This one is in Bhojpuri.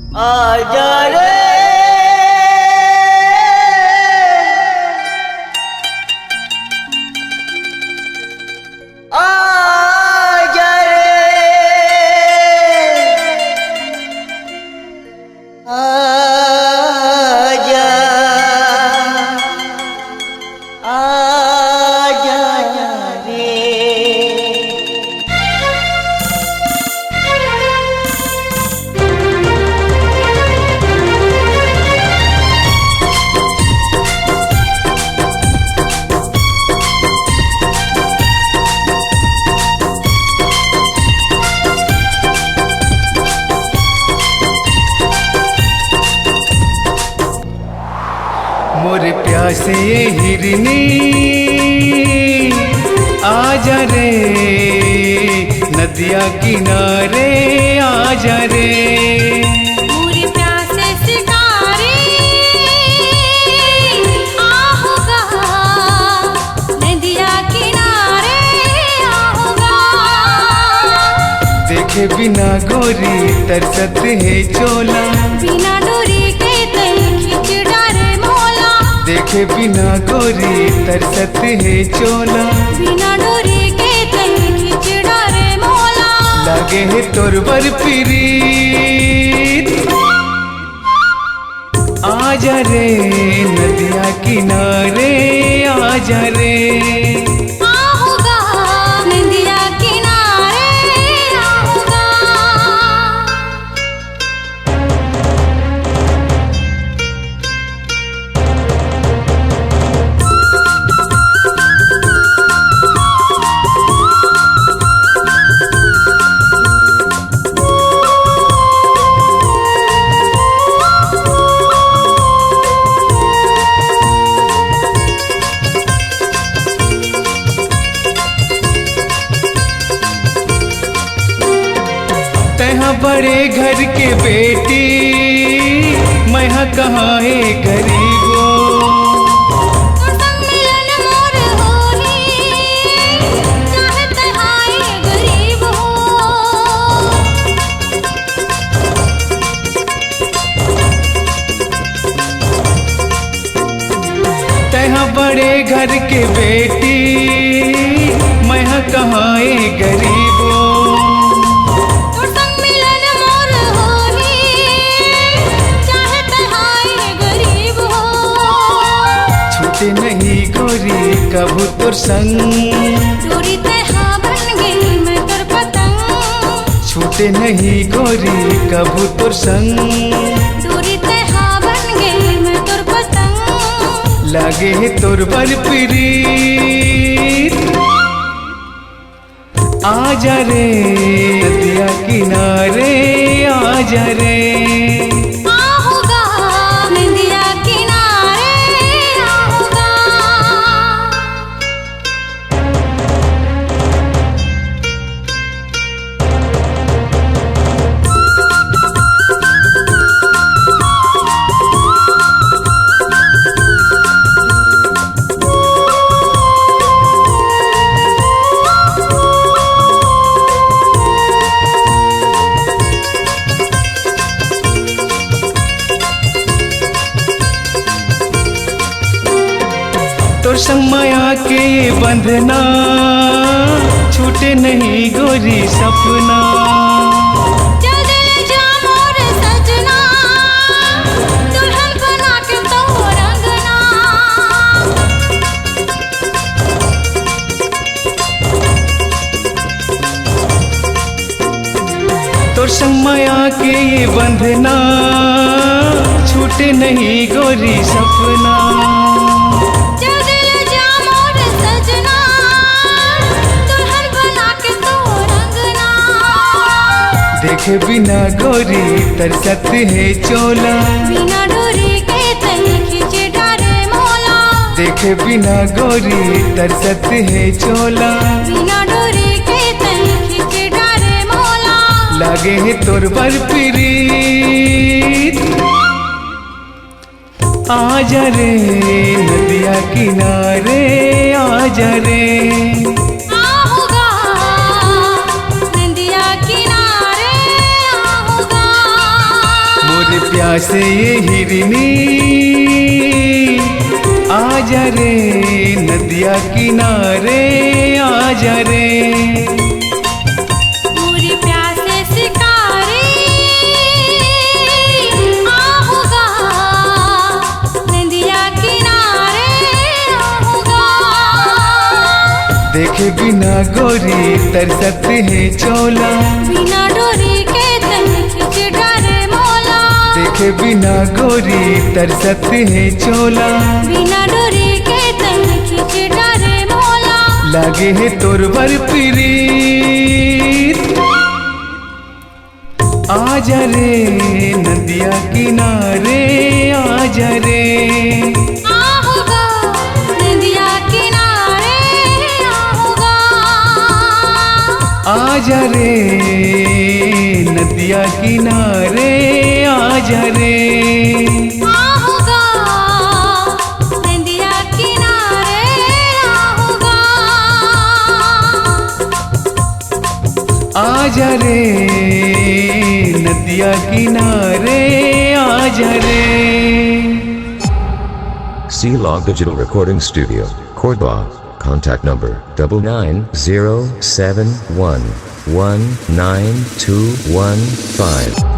आजा रे आजा रे आजा आजा रे। मोर प्यासे हिरनी आजा रे, नदिया किनारे आजा रे। मोर प्यासे शिकारी आहोगा, नदिया किनारे आहोगा। देखे बिना गोरी तरसत है चोला, बिना डोरी के तई खींच डारे मोला। देखे बिना गोरी तरसत है चोला, बिना डोरी के तई खींच डारे मोला। लागे है तोर बर पीरीत आजा रे, नदिया किनारे आजा रे। आहोगा, नदिया किनारे आहोगा। तहाँ बड़े घर के बेटी, मैं कहाँ है गरीबो। तोर संग मिलन मोर होही, चाहे तहाए गरीब हो। तहाँ बड़े घर के बेटी, मैं कहाँ है गरीबो। तोर संग मिलन मोर होही, चाहे तहाए गरीब हो। छूटे नहीं गोरी कभू तोर संग, चोरी तहा बन गई मैं तोर पतंग। छूटे नहीं गोरी कभू तोर संग। चोरी तहा बन गई मैं तोर पतंग। लागे है तोर बर पीरीत आजा रे, नदिया किनारे आजा रे। आहोगा, नदिया किनारे आहोगा। तोर संग माया के ये बंधना, छूटे नहीं गोरी सपना। चल दिल जा मोर सजना, दुल्हन बना के तोर अंगना। तोर संग माया के ये बंधना, छूटे नहीं गोरी सपना। चल दिल जा मोर सजना, दुल्हन बना के तोर अंगना। देखे बिना गोरी तरसत है चोला, बिना डोरी के तई खींच डारे मोला। देखे बिना गोरी तरसत है चोला। बिना डोरी के तई खींच डारे मोला। लागे है तोर बर पीरीत आजा रे, नदिया किनारे आजा रे। आहोगा, नदिया किनारे आहोगा। मोर प्यासे ये हिरनी आजा रे नदिया किनारे आजा रे। पूरी प्यासे शिकारी आहूगा नदिया किनारे आहूगा। देखे बिना गोरी तरसत है चोला, बिना डोरी के तन खींच डारे मोला। देखे बिना गोरी तरसत है चोला, बिना डोरी के तन खींच डारे मोला। लागे है तोर बर प्रीत आजा रे नदिया किनारे आजा रे। आहूगा नदिया किनारे आहूगा। आजा रे नदिया किनारे आजा रे। आहूगा नदिया किनारे आहूगा। आजा रे नदिया किनारे आजा रे। C-Log Digital Recording Studio, Cordoba. Contact number 9907119215.